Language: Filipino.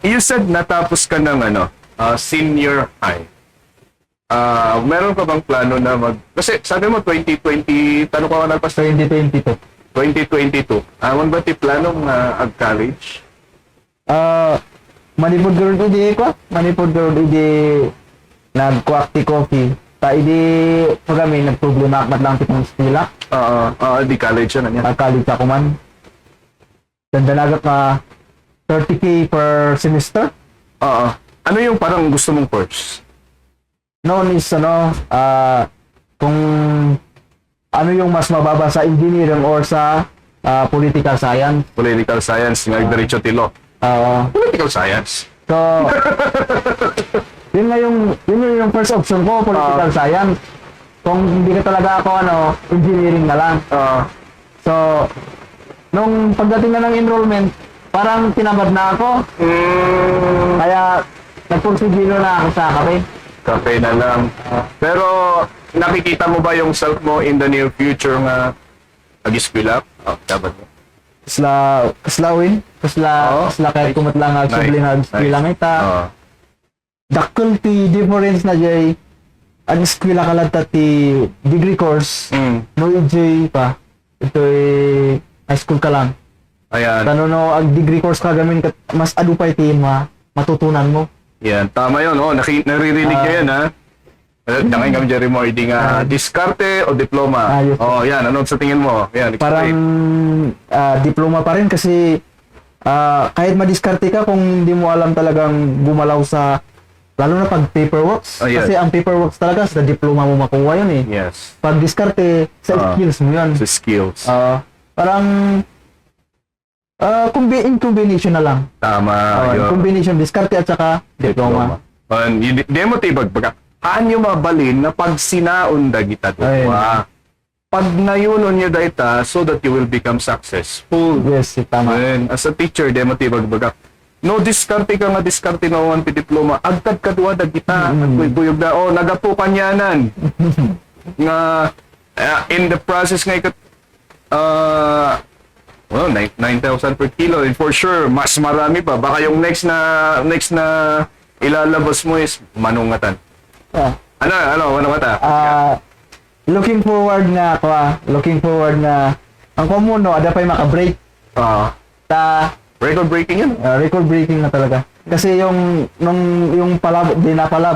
You said natapos ka ng senior high. Meron ka bang plano na kasi sabi mo 2020, tanong ko nagpas 2022. 2022. Awan ba ti plano nga ag-college? Manipod garo ide ko. Manipod garo ide nag-quack ti coffee. Ta ide pagami nagproblema mat lang ti pang eskwela. Di college yan. College ako man. Dandanagat na 30K per semester. Ano yung parang gusto mong course? Noon is kung ano yung mas mababa sa engineering or sa political science. Political science, diretso ti law. Political science. So, yun yung first option ko, political science. Kung hindi ka talaga ako engineering na lang. So, nung pagdating na ng enrollment, parang tinamad na ako. Kaya nagpursigilo na ako sa kape. Kape na lang. Pero nakikita mo ba yung self mo in the near future nga ag-eskwela? Dapat mo. Kaslawin. Kasla kahit kumot lang subli na eskwela nga ita. Dakol ti difference na jay ang eskwela ka lang ti degree course. No EJ pa. Ito high school ka lang. Ayan. No, ang degree course ka gamin mas adupay ti matutunan mo. Yan, tama yun. Naririnig nyo yan, ha? Dangay kami dyan mo, hindi nga diskarte o diploma. Yes. Yan. Ano sa tingin mo? Yan, parang diploma pa rin kasi kahit madiskarte ka kung hindi mo alam talagang gumalaw sa lalo na pag paperworks. Kasi ang paperworks talaga sa diploma mo makuha yun eh. Yes. Pag diskarte, sa skills mo yun. Sa skills. Parang in combination na lang. Tama. Combination, diskarte at saka diploma. Hindi mo tibag. Haan yung mabalin na pag sinaon dagita doon. Pag nayunon nyo data so that you will become successful. Yes, tama. As a teacher, di mo tibag. No, diskarte ka nga, diskarte na one diploma. Agtad kadwa dagita. Nagkuyog na, nagapukan yanan. Nga, in the process nga ikat, 9,000 per kilo. And for sure, mas marami pa. Baka yung next na ilalabas mo is manungatan. Ano kata? Looking forward na ang komuno ada pa maka-break. Record breaking yun. Record breaking na talaga. Kasi yung palabot din na palabot